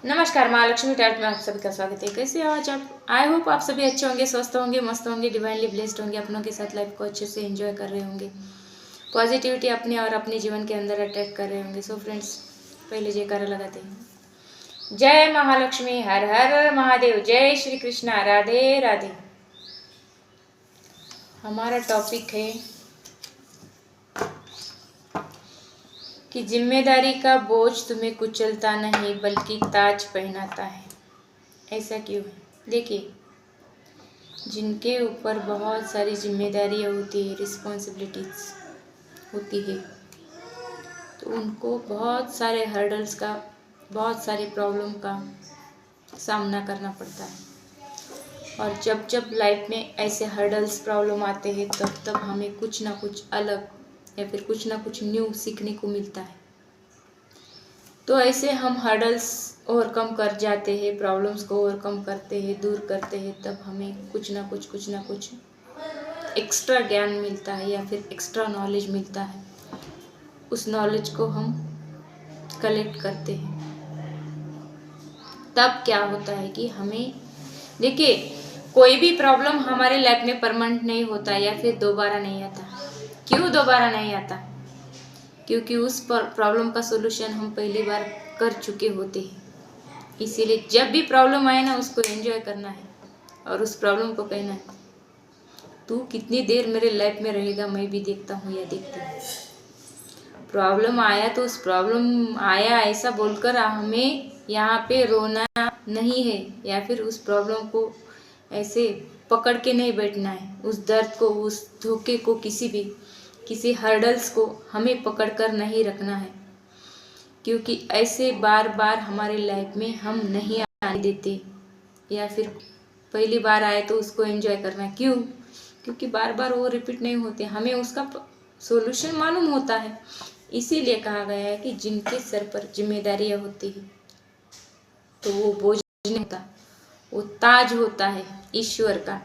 नमस्कार, महालक्ष्मी टैलेंट में आप सभी का स्वागत है। कैसे हो आज आप? आई होप आप सभी अच्छे होंगे, स्वस्थ होंगे, मस्त होंगे, डिवाइनली ब्लेस्ड होंगे, अपनों के साथ लाइफ को अच्छे से एंजॉय कर रहे होंगे, पॉजिटिविटी अपने और अपने जीवन के अंदर अट्रैक्ट कर रहे होंगे। सो फ्रेंड्स, पहले जयकारा लगाते हैं। जय महालक्ष्मी, हर हर महादेव, जय श्री कृष्णा, राधे राधे। हमारा टॉपिक है कि जिम्मेदारी का बोझ तुम्हें कुचलता नहीं बल्कि ताज पहनाता है। ऐसा क्यों है? देखिए, जिनके ऊपर बहुत सारी जिम्मेदारियाँ होती है, रिस्पॉन्सिबिलिटीज होती है, तो उनको बहुत सारे हर्डल्स का, बहुत सारे प्रॉब्लम का सामना करना पड़ता है। और जब जब लाइफ में ऐसे हर्डल्स प्रॉब्लम आते हैं तब तब हमें कुछ ना कुछ अलग या फिर कुछ ना कुछ न्यू सीखने को मिलता है। तो ऐसे हम हर्डल्स ओवरकम कर जाते हैं, प्रॉब्लम्स को ओवरकम करते हैं, दूर करते हैं, तब हमें कुछ ना कुछ एक्स्ट्रा ज्ञान मिलता है या फिर एक्स्ट्रा नॉलेज मिलता है। उस नॉलेज को हम कलेक्ट करते हैं। तब क्या होता है कि हमें, देखिए, कोई भी प्रॉब्लम हमारे लाइफ में परमानेंट नहीं होता या फिर दोबारा नहीं आता। क्यों दोबारा नहीं आता? क्योंकि उस प्रॉब्लम का सोल्यूशन हम पहली बार कर चुके होते हैं। इसीलिए जब भी प्रॉब्लम आए ना, उसको एंजॉय करना है और उस प्रॉब्लम को कहना है, तू कितनी देर मेरे लाइफ में रहेगा, मैं भी देखता हूँ या देखती हूँ। प्रॉब्लम आया तो उस प्रॉब्लम आया ऐसा बोलकर हमें यहाँ पे रोना नहीं है या फिर उस प्रॉब्लम को ऐसे पकड़ के नहीं बैठना है। उस दर्द को, उस धोखे को, किसी हर्डल्स को हमें पकड़ कर नहीं रखना है, क्योंकि ऐसे बार बार हमारे लाइफ में हम नहीं आने देते। या फिर पहली बार आए तो उसको एंजॉय करना। क्यों? क्योंकि बार बार वो रिपीट नहीं होते, हमें उसका सॉल्यूशन मालूम होता है। इसीलिए कहा गया है कि जिनके सर पर जिम्मेदारियां होती है तो वो बोझ नहीं होता, वो ताज होता है ईश्वर का,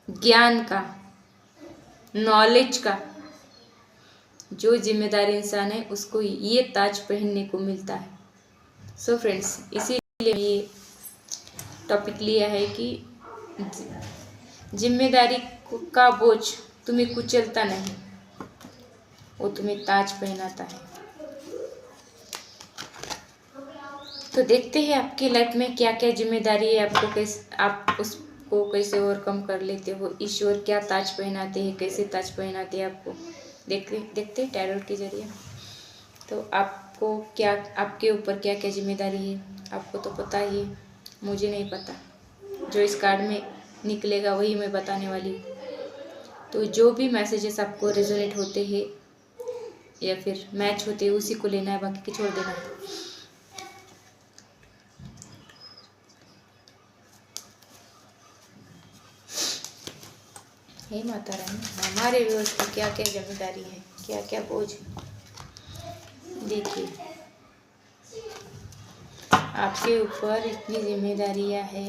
ज्ञान का, नॉलेज का। जो जिम्मेदार इंसान है उसको ये ताज पहनने को मिलता है। सो फ्रेंड्स, इसीलिए ये टॉपिक लिया है कि जिम्मेदारी का बोझ तुम्हें कुचलता नहीं, वो तुम्हें ताज पहनाता है। तो देखते हैं आपकी लाइफ में क्या क्या जिम्मेदारी है, आपको कैसे, आप उसको कैसे ओवरकम कर लेते हो। ईश्वर क्या ताज पहनाते हैं, कैसे ताज पहनाते हैं आपको देखते टैरोट के जरिए। तो आपको क्या, आपके ऊपर क्या क्या जिम्मेदारी है आपको तो पता ही है, मुझे नहीं पता। जो इस कार्ड में निकलेगा वही मैं बताने वाली हूँ। तो जो भी मैसेजेस आपको रेजोनेट होते हैं या फिर मैच होते हैं उसी को लेना है, बाकी के छोड़ देना है। हे माता रानी, हमारे व्यूअर्स की क्या क्या जिम्मेदारी है, क्या क्या बोझ है। देखिए, आपके ऊपर इतनी जिम्मेदारियां है,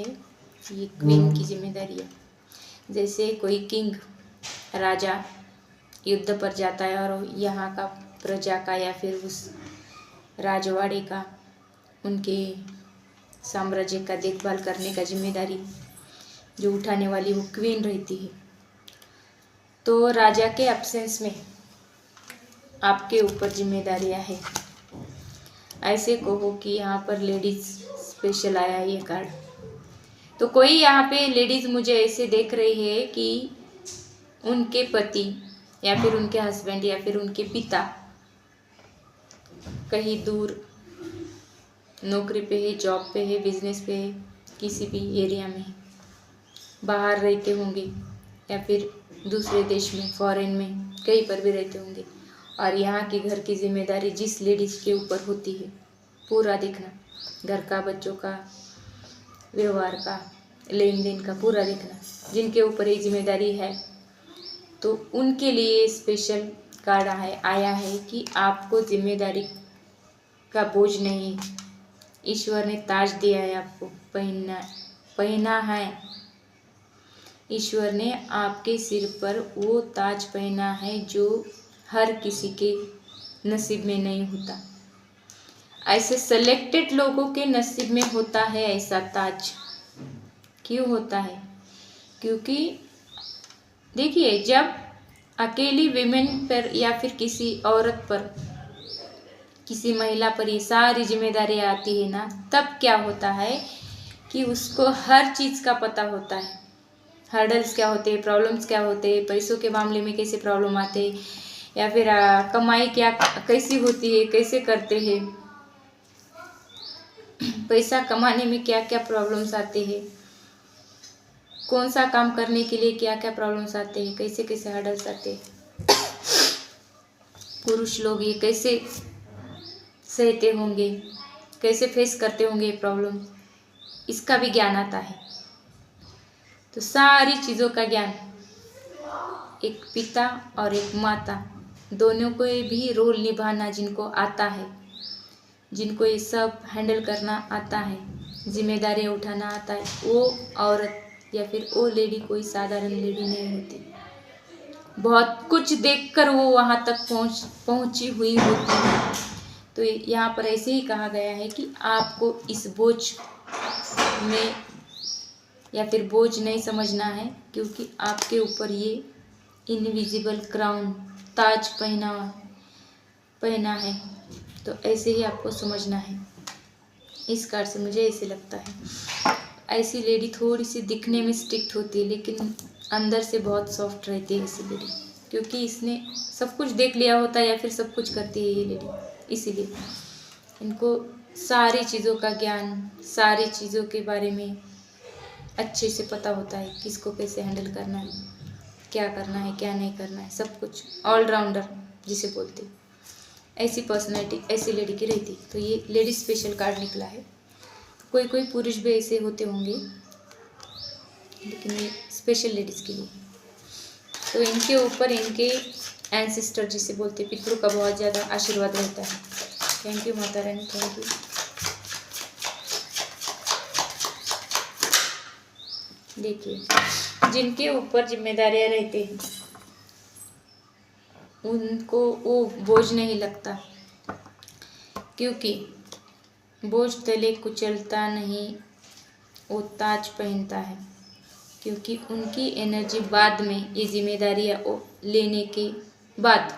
ये क्वीन की जिम्मेदारियां। जैसे कोई किंग, राजा युद्ध पर जाता है और यहाँ का प्रजा का या फिर उस राजवाड़े का, उनके साम्राज्य का देखभाल करने का जिम्मेदारी जो उठाने वाली वो क्वीन रहती है। तो राजा के एब्सेंस में आपके ऊपर जिम्मेदारियां है। ऐसे कहो कि यहाँ पर लेडीज स्पेशल आया है ये कार्ड। तो कोई यहाँ पे लेडीज मुझे ऐसे देख रही है कि उनके पति या फिर उनके हस्बैंड या फिर उनके पिता कहीं दूर नौकरी पे है, जॉब पे है, बिजनेस पे है, किसी भी एरिया में है, बाहर रहते होंगे या फिर दूसरे देश में, फॉरेन में, कहीं पर भी रहते होंगे। और यहाँ की घर की जिम्मेदारी जिस लेडीज के ऊपर होती है, पूरा देखना, घर का, बच्चों का, व्यवहार का, लेन देन का पूरा देखना, जिनके ऊपर ये जिम्मेदारी है, तो उनके लिए स्पेशल कार्ड आया है कि आपको जिम्मेदारी का बोझ नहीं, ईश्वर ने ताज दिया है आपको, पहना है। ईश्वर ने आपके सिर पर वो ताज पहना है जो हर किसी के नसीब में नहीं होता। ऐसे सेलेक्टेड लोगों के नसीब में होता है ऐसा ताज। क्यों होता है? क्योंकि देखिए, जब अकेली विमेन पर या फिर किसी औरत पर, किसी महिला पर ये सारी जिम्मेदारी आती है ना, तब क्या होता है कि उसको हर चीज़ का पता होता है। हर्डल्स क्या होते हैं, प्रॉब्लम्स क्या होते हैं, पैसों के मामले में कैसे प्रॉब्लम आते हैं, या फिर कमाई क्या कैसी होती है, कैसे करते हैं, पैसा कमाने में क्या क्या प्रॉब्लम्स आते हैं, कौन सा काम करने के लिए क्या क्या प्रॉब्लम्स आते हैं, कैसे कैसे हर्डल्स आते हैं, पुरुष लोग ये कैसे सहते होंगे, कैसे फेस करते होंगे प्रॉब्लम, इसका भी ज्ञान आता है। तो सारी चीज़ों का ज्ञान एक पिता और एक माता दोनों को भी रोल निभाना जिनको आता है, जिनको ये सब हैंडल करना आता है, जिम्मेदारी उठाना आता है, वो औरत या फिर वो लेडी कोई साधारण लेडी नहीं होती। बहुत कुछ देखकर वो वहाँ तक पहुँची हुई होती है। तो यहाँ पर ऐसे ही कहा गया है कि आपको इस बोझ में या फिर बोझ नहीं समझना है, क्योंकि आपके ऊपर ये इनविजिबल क्राउन, ताज पहना है। तो ऐसे ही आपको समझना है। इस कार से मुझे ऐसे लगता है। ऐसी लेडी थोड़ी सी दिखने में स्ट्रिक्ट होती है, लेकिन अंदर से बहुत सॉफ्ट रहती है ऐसी लेडी, क्योंकि इसने सब कुछ देख लिया होता है या फिर सब कुछ करती है ये लेडी। इसीलिए इनको सारी चीज़ों का ज्ञान, सारी चीज़ों के बारे में अच्छे से पता होता है, किसको कैसे हैंडल करना है, क्या करना है, क्या नहीं करना है, सब कुछ ऑलराउंडर जिसे बोलते, ऐसी पर्सनैलिटी ऐसी लेडी की रहती। तो ये लेडी स्पेशल कार्ड निकला है। कोई कोई पुरुष भी ऐसे होते होंगे, लेकिन ये स्पेशल लेडीज़ के लिए। तो इनके ऊपर इनके एंसेस्टर जिसे बोलते, पितरों का बहुत ज़्यादा आशीर्वाद रहता है। Thank you Mata Rani, thank you. देखिए, जिनके ऊपर जिम्मेदारियां रहती हैं उनको वो बोझ नहीं लगता, क्योंकि बोझ तले कुचलता नहीं, वो ताज पहनता है। क्योंकि उनकी एनर्जी बाद में ये जिम्मेदारियां लेने के बाद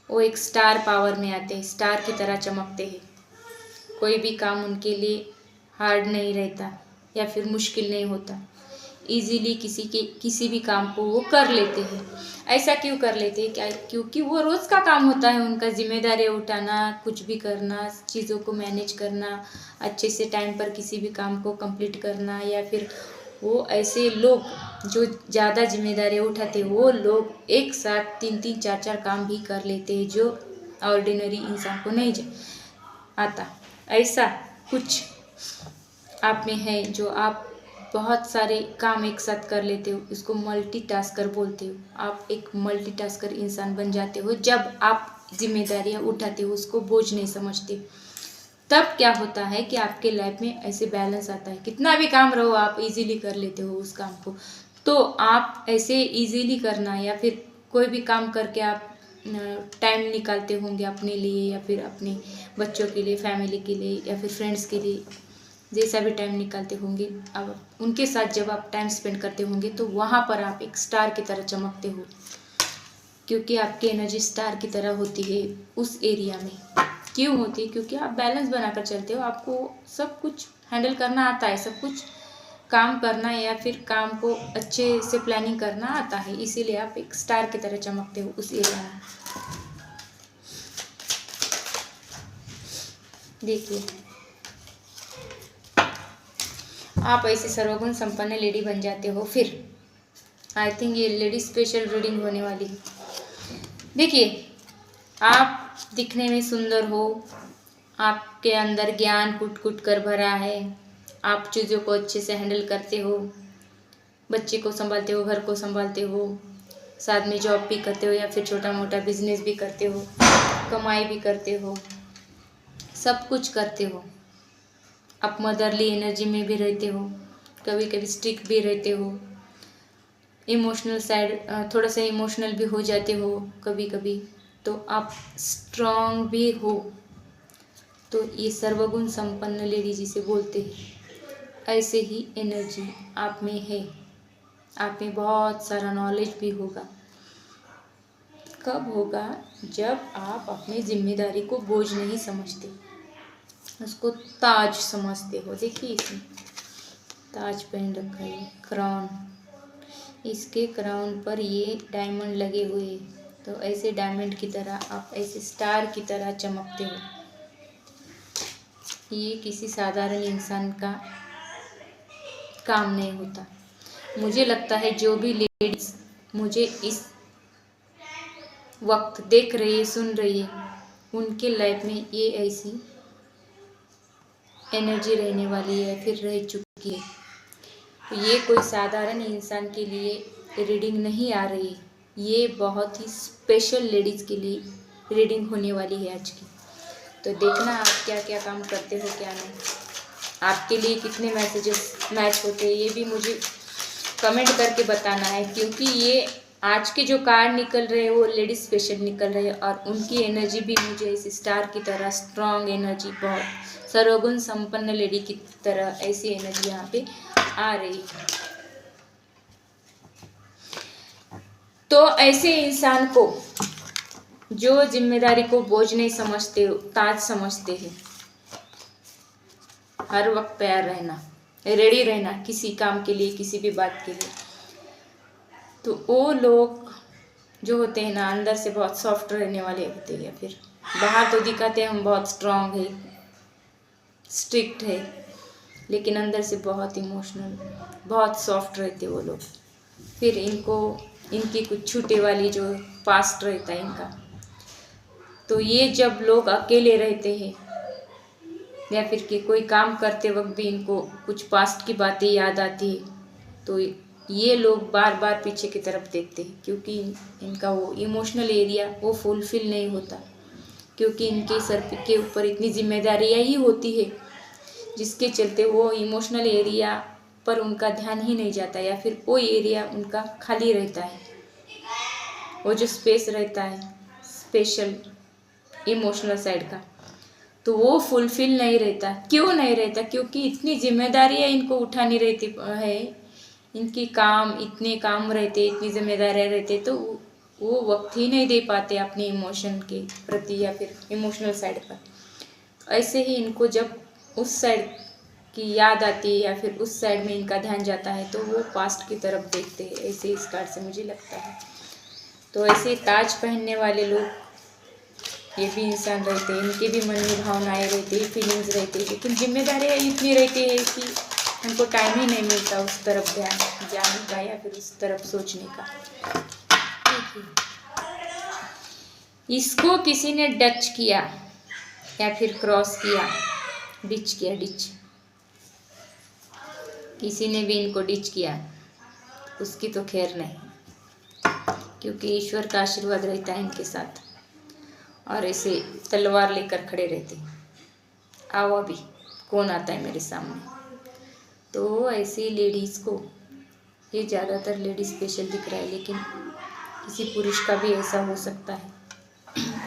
वो एक स्टार पावर में आते हैं, स्टार की तरह चमकते हैं। कोई भी काम उनके लिए हार्ड नहीं रहता या फिर मुश्किल नहीं होता। इजीली किसी भी काम को वो कर लेते हैं। ऐसा क्यों कर लेते हैं? क्या? क्योंकि वो रोज़ का काम होता है उनका, जिम्मेदारी उठाना, कुछ भी करना, चीज़ों को मैनेज करना, अच्छे से टाइम पर किसी भी काम को कंप्लीट करना। या फिर वो ऐसे लोग जो ज़्यादा जिम्मेदारी उठाते हैं, वो लोग एक साथ 3-3, 4-4 काम भी कर लेते हैं, जो ऑर्डिनरी इंसान को नहीं आता। ऐसा कुछ आप में है जो आप बहुत सारे काम एक साथ कर लेते हो, इसको मल्टीटास्कर बोलते हो। आप एक मल्टीटास्कर इंसान बन जाते हो जब आप जिम्मेदारियां उठाते हो, उसको बोझ नहीं समझते। तब क्या होता है कि आपके लाइफ में ऐसे बैलेंस आता है। कितना भी काम रहो आप इजीली कर लेते हो उस काम को। तो आप ऐसे इजीली करना, या फिर कोई भी काम करके आप टाइम निकालते होंगे अपने लिए, या फिर अपने बच्चों के लिए, फैमिली के लिए, या फिर फ्रेंड्स के लिए, जैसा भी टाइम निकालते होंगे, अब उनके साथ जब आप टाइम स्पेंड करते होंगे तो वहाँ पर आप एक स्टार की तरह चमकते हो, क्योंकि आपकी एनर्जी स्टार की तरह होती है उस एरिया में। क्यों होती है? क्योंकि आप बैलेंस बनाकर चलते हो, आपको सब कुछ हैंडल करना आता है, सब कुछ काम करना या फिर काम को अच्छे से प्लानिंग करना आता है, इसीलिए आप एक स्टार की तरह चमकते हो उस एरिया में। देखिए, आप ऐसे सर्वगुण संपन्न लेडी बन जाते हो। फिर आई थिंक ये लेडी स्पेशल रीडिंग होने वाली है। देखिए, आप दिखने में सुंदर हो, आपके अंदर ज्ञान कुट कुट कर भरा है, आप चीज़ों को अच्छे से हैंडल करते हो, बच्चे को संभालते हो, घर को संभालते हो, साथ में जॉब भी करते हो या फिर छोटा मोटा बिजनेस भी करते हो, कमाई भी करते हो, सब कुछ करते हो। आप मदरली एनर्जी में भी रहते हो, कभी कभी स्ट्रिक्ट भी रहते हो, इमोशनल साइड थोड़ा सा इमोशनल भी हो जाते हो कभी कभी। तो आप स्ट्रॉन्ग भी हो, तो ये सर्वगुण संपन्न लेडी जिसे बोलते हैं, ऐसे ही एनर्जी आप में है। आप में बहुत सारा नॉलेज भी होगा। कब होगा? जब आप अपनी जिम्मेदारी को बोझ नहीं समझते, उसको ताज समझते हो। देखिए इसमें ताज पहन रखा है, क्राउन। इसके क्राउन पर ये डायमंड लगे हुए, तो ऐसे डायमंड की तरह आप ऐसे स्टार की तरह चमकते हो। ये किसी साधारण इंसान का काम नहीं होता। मुझे लगता है जो भी लेडीज मुझे इस वक्त देख रही है, सुन रही है, उनके लाइफ में ये ऐसी एनर्जी रहने वाली है, फिर रह चुकी है। तो ये कोई साधारण इंसान के लिए रीडिंग नहीं आ रही है, ये बहुत ही स्पेशल लेडीज के लिए रीडिंग होने वाली है आज की। तो देखना आप क्या क्या काम करते हो, क्या नहीं, आपके लिए कितने मैसेजेस मैच होते हैं, ये भी मुझे कमेंट करके बताना है। क्योंकि ये आज के जो कार्ड निकल रहे हैं वो लेडीज स्पेशल निकल रहे हैं, और उनकी एनर्जी भी मुझे इस स्टार की तरह स्ट्रॉन्ग एनर्जी, बहुत सर्वगुण संपन्न लेडी की तरह ऐसी एनर्जी यहाँ पे आ रही है। तो ऐसे इंसान को जो जिम्मेदारी को बोझ नहीं समझते, ताज समझते हैं, हर वक्त तैयार रहना, रेडी रहना किसी काम के लिए, किसी भी बात के लिए, तो वो लोग जो होते हैं ना, अंदर से बहुत सॉफ्ट रहने वाले होते हैं। फिर बाहर तो दिखाते हैं हम बहुत स्ट्रांग है, स्ट्रिक्ट है, लेकिन अंदर से बहुत इमोशनल, बहुत सॉफ्ट रहते वो लोग। फिर इनकी कुछ छूटे वाली जो पास्ट रहता है इनका, तो ये जब लोग अकेले रहते हैं या फिर कि कोई काम करते वक्त भी इनको कुछ पास्ट की बातें याद आती है, तो ये लोग बार बार पीछे की तरफ देखते हैं, क्योंकि इनका वो इमोशनल एरिया वो फुलफिल नहीं होता, क्योंकि इनके सर के ऊपर इतनी जिम्मेदारियाँ ही होती है, जिसके चलते वो इमोशनल एरिया पर उनका ध्यान ही नहीं जाता, या फिर वो एरिया उनका खाली रहता है। वो जो स्पेस रहता है स्पेशल इमोशनल साइड का, तो वो फुलफिल नहीं रहता। क्यों नहीं रहता? क्योंकि इतनी जिम्मेदारियाँ इनको उठानी रहती है, इनकी काम, इतने काम रहते, इतनी जिम्मेदारियाँ रहते, तो वो वक्त ही नहीं दे पाते अपने इमोशन के प्रति या फिर इमोशनल साइड पर। ऐसे ही इनको जब उस साइड की याद आती है या फिर उस साइड में इनका ध्यान जाता है, तो वो पास्ट की तरफ देखते हैं। ऐसे इस कार्ड से मुझे लगता है। तो ऐसे ताज पहनने वाले लोग ये भी इंसान रहते हैं, इनके भी मन में भावनाएं रहती है, फीलिंग्स रहती है, लेकिन जिम्मेदारियाँ इतनी रहती है कि उनको टाइम ही नहीं मिलता उस तरफ ध्यान जाने का या फिर उस तरफ सोचने का। इसको किसी ने डच किया या फिर क्रॉस किया, डिच किया, डिच, किसी ने भी इनको डिच किया, उसकी तो खैर नहीं, क्योंकि ईश्वर का आशीर्वाद रहता है इनके साथ, और ऐसे तलवार लेकर खड़े रहते, आओ अभी कौन आता है मेरे सामने। तो ऐसी लेडीज़ को, ये ज़्यादातर लेडीज स्पेशल दिख रहा है, लेकिन किसी पुरुष का भी ऐसा हो सकता है।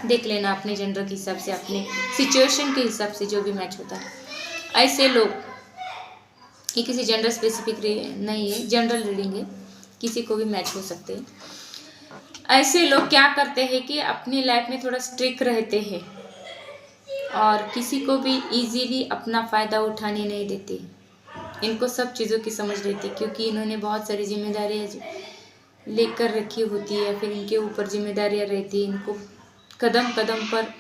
देख लेना अपने जेंडर के हिसाब से, अपने सिचुएशन के हिसाब से जो भी मैच होता है। ऐसे लोग, ये किसी जेंडर स्पेसिफिक नहीं है, जनरल रीडिंग है, किसी को भी मैच हो सकते हैं। ऐसे लोग क्या करते हैं कि अपनी लाइफ में थोड़ा स्ट्रिक्ट रहते हैं और किसी को भी इजीली अपना फ़ायदा उठाने नहीं देते। इनको सब चीज़ों की समझ रहती है, क्योंकि इन्होंने बहुत सारी जिम्मेदारियाँ लेकर रखी होती है, या फिर इनके ऊपर जिम्मेदारियाँ रहती है। इनको कदम कदम पर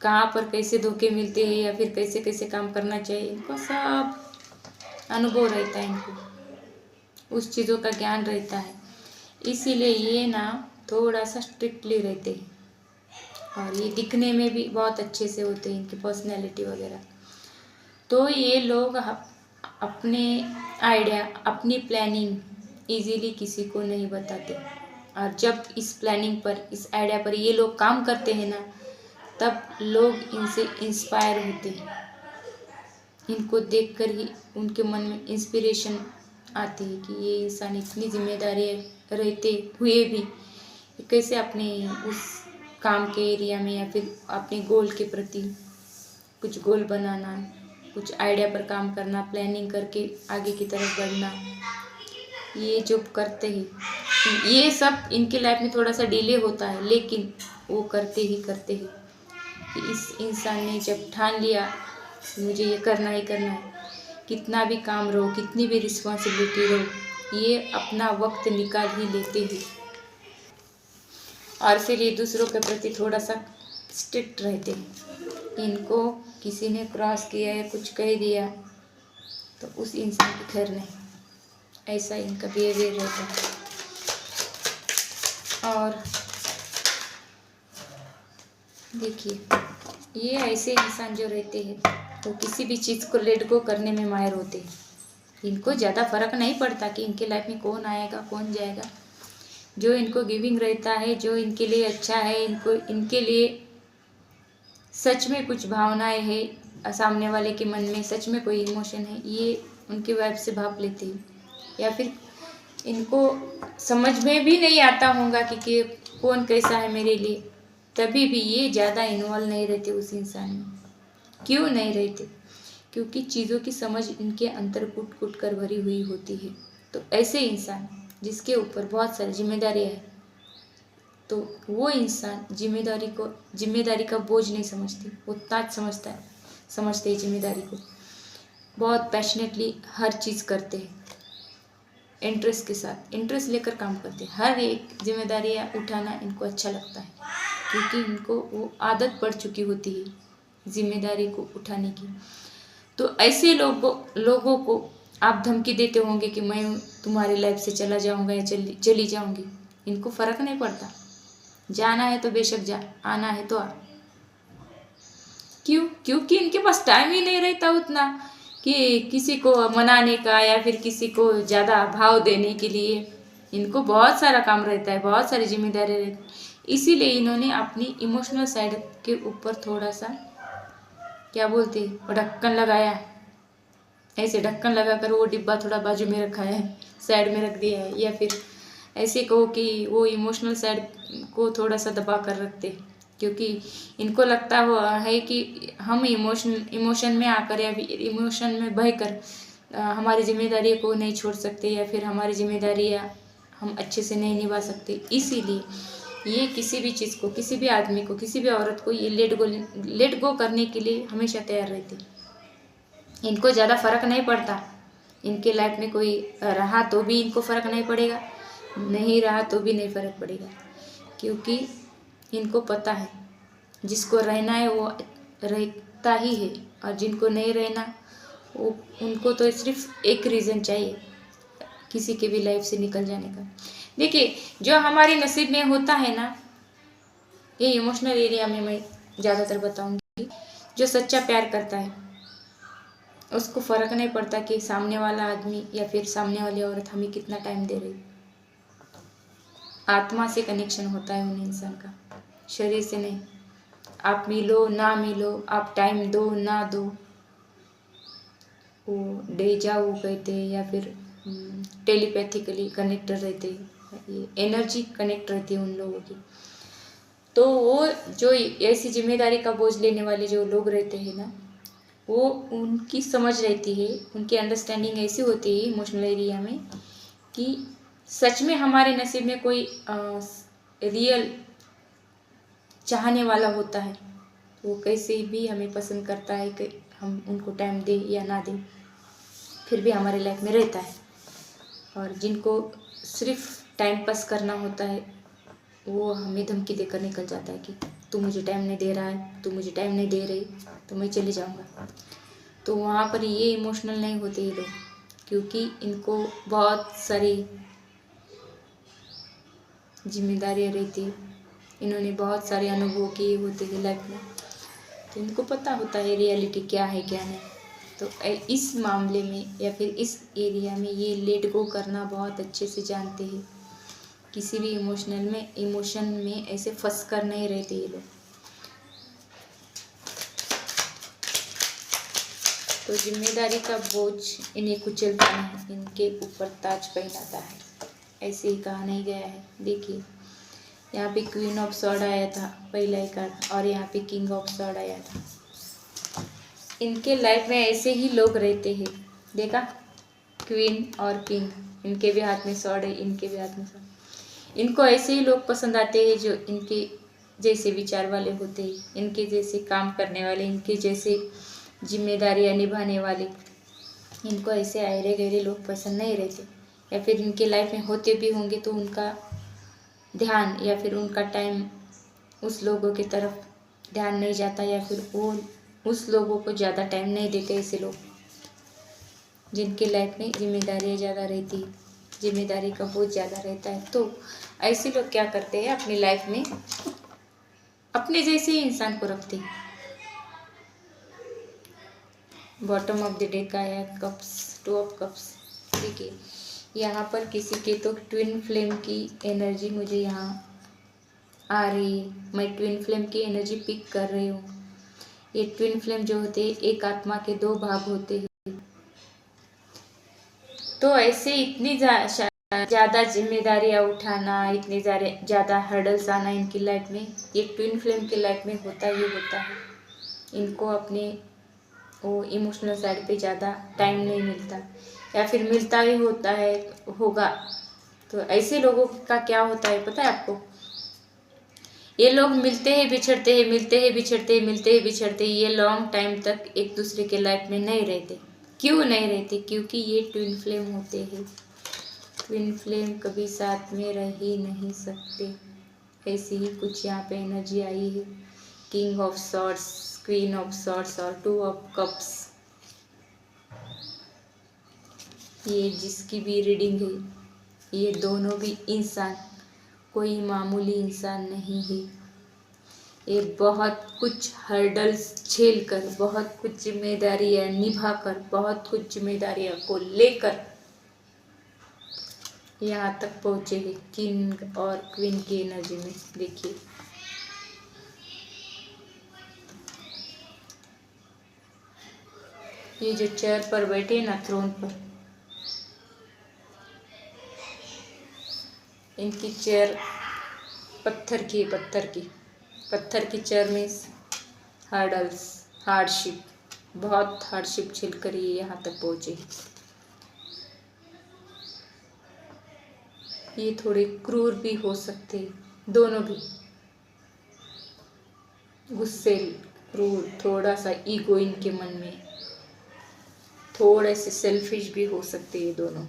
कहाँ पर कैसे धोखे मिलते हैं या फिर कैसे कैसे काम करना चाहिए, इनको सब अनुभव रहता है, इनको उस चीज़ों का ज्ञान रहता है। इसीलिए ये ना थोड़ा सा स्ट्रिक्टली रहते हैं, और ये दिखने में भी बहुत अच्छे से होते हैं, इनकी पर्सनैलिटी वगैरह। तो ये लोग अपने आइडिया, अपनी प्लानिंग इजीली किसी को नहीं बताते, और जब इस प्लानिंग पर, इस आइडिया पर ये लोग काम करते हैं ना, तब लोग इनसे इंस्पायर होते हैं। इनको देखकर ही उनके मन में इंस्पिरेशन आती है कि ये इंसान इतनी जिम्मेदारी रहते हुए भी कैसे अपने उस काम के एरिया में या फिर अपने गोल के प्रति कुछ गोल बनाना, कुछ आइडिया पर काम करना, प्लानिंग करके आगे की तरफ बढ़ना, ये जो करते हैं ये सब इनके लाइफ में थोड़ा सा डिले होता है, लेकिन वो करते ही कि इस इंसान ने जब ठान लिया मुझे ये करना ही करना है, कितना भी काम रहो, कितनी भी रिस्पॉन्सिबिलिटी रहो, ये अपना वक्त निकाल ही लेते हैं और फिर ये दूसरों के प्रति थोड़ा सा स्ट्रिक्ट रहते हैं। इनको किसी ने क्रॉस किया या कुछ कह दिया तो उस इंसान की खैर नहीं, ऐसा इनका बिहेवियर रहता है। और देखिए, ये ऐसे इंसान जो रहते हैं वो किसी भी चीज़ को लेट गो करने में माहिर होते हैं। इनको ज़्यादा फर्क नहीं पड़ता कि इनके लाइफ में कौन आएगा कौन जाएगा। जो इनको गिविंग रहता है, जो इनके लिए अच्छा है, इनके लिए सच में कुछ भावनाएं है, सामने वाले के मन में सच में कोई इमोशन है, ये उनकी वाइफ से भाप लेते हैं। या फिर इनको समझ में भी नहीं आता होगा कि कौन कैसा है मेरे लिए, तभी भी ये ज़्यादा इन्वॉल्व नहीं रहते उस इंसान में। क्यों नहीं रहते? क्योंकि चीज़ों की समझ इनके अंदर कूट कूट कर भरी हुई होती है। तो ऐसे इंसान जिसके ऊपर बहुत सारी जिम्मेदारियाँ हैं, तो वो इंसान जिम्मेदारी का बोझ नहीं समझते, वो ताज समझते हैं जिम्मेदारी को। बहुत पैशनेटली हर चीज़ करते हैं, इंटरेस्ट के साथ, इंटरेस्ट लेकर काम करते हैं। हर एक जिम्मेदारियाँ उठाना इनको अच्छा लगता है, क्योंकि इनको वो आदत पड़ चुकी होती है जिम्मेदारी को उठाने की। तो ऐसे लोगों को आप धमकी देते होंगे कि मैं तुम्हारी लाइफ से चला जाऊंगा या चली जाऊंगी, इनको फर्क नहीं पड़ता। जाना है तो बेशक जा, आना है तो आ। क्यों? क्योंकि इनके पास टाइम ही नहीं रहता उतना कि किसी को मनाने का या फिर किसी को ज़्यादा भाव देने के लिए। इनको बहुत सारा काम रहता है, बहुत सारी जिम्मेदारी रहती है। इसीलिए इन्होंने अपनी इमोशनल साइड के ऊपर थोड़ा सा क्या बोलते हैं ढक्कन लगाया। ऐसे ढक्कन लगाकर वो डिब्बा थोड़ा बाजू में रखा है, साइड में रख दिया है, या फिर ऐसे कहो कि वो इमोशनल साइड को थोड़ा सा दबा कर रखते, क्योंकि इनको लगता है कि हम इमोशन में आकर या इमोशन में बहकर हमारी जिम्मेदारी को नहीं छोड़ सकते, या फिर हमारी जिम्मेदारियाँ हम अच्छे से नहीं निभा सकते। इसीलिए ये किसी भी चीज़ को, किसी भी आदमी को, किसी भी औरत को ये लेट गो करने के लिए हमेशा तैयार रहते। इनको ज़्यादा फर्क नहीं पड़ता, इनके लाइफ में कोई रहा तो भी इनको फ़र्क नहीं पड़ेगा, नहीं रहा तो भी नहीं फ़र्क पड़ेगा, क्योंकि इनको पता है जिसको रहना है वो रहता ही है, और जिनको नहीं रहना वो उनको तो सिर्फ एक रीज़न चाहिए किसी के भी लाइफ से निकल जाने का। देखिए, जो हमारे नसीब में होता है ना, ये इमोशनल एरिया में मैं ज़्यादातर बताऊंगी, जो सच्चा प्यार करता है उसको फ़र्क नहीं पड़ता कि सामने वाला आदमी या फिर सामने वाली औरत हमें कितना टाइम दे रही। आत्मा से कनेक्शन होता है उन इंसान का, शरीर से नहीं। आप मिलो ना मिलो, आप टाइम दो ना दो, वो डेजा वो कहते हैं, या फिर टेलीपैथिकली कनेक्टेड रहते हैं, ये एनर्जी कनेक्ट रहती है उन लोगों की। तो वो जो ऐसी जिम्मेदारी का बोझ लेने वाले जो लोग रहते हैं ना, वो उनकी समझ रहती है, उनकी अंडरस्टैंडिंग ऐसी होती है इमोशनल एरिया में कि सच में हमारे नसीब में कोई रियल चाहने वाला होता है, वो कैसे भी हमें पसंद करता है कि हम उनको टाइम दें या ना दें, फिर भी हमारे लाइफ में रहता है। और जिनको सिर्फ टाइम पास करना होता है, वो हमें धमकी देकर निकल जाता है कि तू मुझे टाइम नहीं दे रहा है, तू मुझे टाइम नहीं दे रही, तो मैं चले जाऊंगा। तो वहाँ पर ये इमोशनल नहीं होते ये लोग, क्योंकि इनको बहुत सारी जिम्मेदारियाँ रहती है, इन्होंने बहुत सारे अनुभव किए होते हैं लाइफ में, तो इनको पता होता है रियलिटी क्या है क्या नहीं। तो इस मामले में या फिर इस एरिया में ये लेट गो करना बहुत अच्छे से जानते हैं। किसी भी इमोशन में ऐसे फंस कर नहीं रहते ये लोग। तो जिम्मेदारी का बोझ इन्हें कुचलता नहीं, इनके ऊपर ताज पहनाता है, ऐसे ही कहा नहीं गया है। देखिए, यहाँ पे क्वीन ऑफ सॉर्ड आया था पहला ही कार्ड, और यहाँ पे किंग ऑफ सॉर्ड आया था। इनके लाइफ में ऐसे ही लोग रहते हैं। देखा, क्वीन और किंग, इनके भी हाथ में स्वॉर्ड है, इनके भी हाथ में स्वॉर्ड। इनको ऐसे ही लोग पसंद आते हैं जो इनके जैसे विचार वाले होते हैं, इनके जैसे काम करने वाले, इनके जैसे जिम्मेदारियां निभाने वाले। इनको ऐसे आयरे गहरे लोग पसंद नहीं रहते, या फिर इनके लाइफ में होते भी होंगे तो उनका ध्यान या फिर उनका टाइम उस लोगों की तरफ ध्यान नहीं जाता, या फिर वो उस लोगों को ज़्यादा टाइम नहीं देते। ऐसे लोग जिनके लाइफ में जिम्मेदारियाँ ज़्यादा रहती, जिम्मेदारी का बोझ ज़्यादा रहता है, तो ऐसे लोग क्या करते हैं, अपनी लाइफ में अपने जैसे ही इंसान को रखते हैं। बॉटम ऑफ द डेक आया कप्स, 2 ऑफ कप्स। देखिए यहाँ पर किसी के तो ट्विन फ्लेम की एनर्जी मुझे यहाँ आ रही है। मैं ट्विन फ्लेम की एनर्जी पिक कर रही हूँ। ये ट्विन फ्लेम जो होते हैं, एक आत्मा के 2 भाग होते हैं। तो ऐसे इतनी ज़्यादा जिम्मेदारियाँ उठाना, इतने ज़्यादा हर्डल्स आना इनकी लाइफ में, ये ट्विन फ्लेम की लाइफ में होता ही होता है। इनको अपने वो इमोशनल साइड पे ज़्यादा टाइम नहीं मिलता, या फिर मिलता ही होता है होगा। तो ऐसे लोगों का क्या होता है पता है आपको, ये लोग मिलते हैं बिछड़ते हैं, मिलते हैं बिछड़ते हैं, मिलते हैं बिछड़ते हैं, ये लॉन्ग टाइम तक एक दूसरे के लाइफ में नहीं रहते। क्यों नहीं रहते? क्योंकि ये ट्विन फ्लेम होते हैं। ट्विन फ्लेम कभी साथ में रह ही नहीं सकते। ऐसी ही कुछ यहाँ पे एनर्जी आई है। King of swords, queen of swords और 2 ऑफ कप्स। ये जिसकी भी रीडिंग है, ये दोनों भी इंसान कोई मामूली इंसान नहीं है। ये बहुत कुछ हर्डल्स झेलकर, बहुत कुछ जिम्मेदारियां निभाकर, बहुत कुछ जिम्मेदारियों को लेकर यहाँ तक पहुँचे हैं किंग और क्वीन की एनर्जी में। देखिए ये जो चेयर पर बैठे ना, थ्रोन पर, इनकी चेयर पत्थर की, पत्थर की चेयर में हार्डल्स, हार्डशिप, बहुत हार्डशिप झेलकर ये यहाँ तक पहुँचे। ये थोड़े क्रूर भी हो सकते, दोनों भी गुस्से, क्रूर, थोड़ा सा ईगो इनके मन में, थोड़े से सेल्फिश भी हो सकते ये दोनों।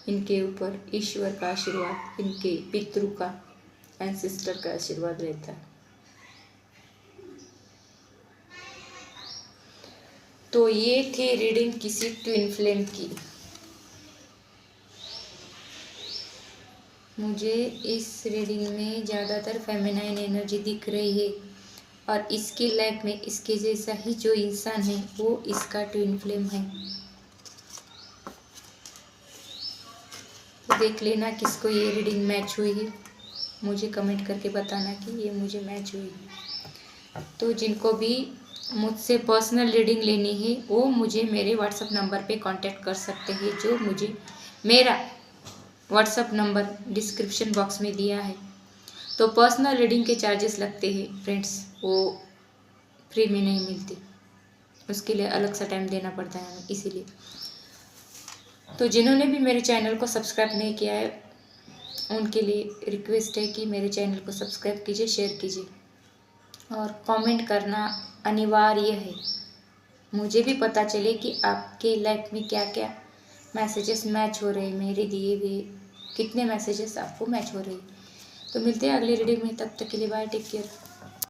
इनके ऊपर ईश्वर का आशीर्वाद, इनके पितृ का, एंसेस्टर का आशीर्वाद रहता है। तो ये थी रीडिंग किसी ट्विन फ्लेम की। मुझे इस रीडिंग में ज़्यादातर फेमिनाइन एनर्जी दिख रही है, और इसकी लाइफ में इसके जैसा ही जो इंसान है वो इसका ट्विन फ्लेम है। तो देख लेना किसको ये रीडिंग मैच हुई है, मुझे कमेंट करके बताना कि ये मुझे मैच हुई है। तो जिनको भी मुझसे पर्सनल रीडिंग लेनी है वो मुझे मेरे व्हाट्सएप नंबर पे कांटेक्ट कर सकते हैं, जो मुझे मेरा व्हाट्सएप नंबर डिस्क्रिप्शन बॉक्स में दिया है। तो पर्सनल रीडिंग के चार्जेस लगते हैं फ्रेंड्स, वो फ्री में नहीं मिलती, उसके लिए अलग सा टाइम देना पड़ता है हमें, इसीलिए। तो जिन्होंने भी मेरे चैनल को सब्सक्राइब नहीं किया है उनके लिए रिक्वेस्ट है कि मेरे चैनल को सब्सक्राइब कीजिए, शेयर कीजिए और कमेंट करना अनिवार्य है। मुझे भी पता चले कि आपके लाइफ में क्या क्या मैसेजेस मैच हो रहे हैं, मेरे दिए हुए कितने मैसेजेस आपको मैच हो रहे हैं। तो मिलते हैं अगली रीडिंग में, तब तक के लिए बाय, टेक केयर।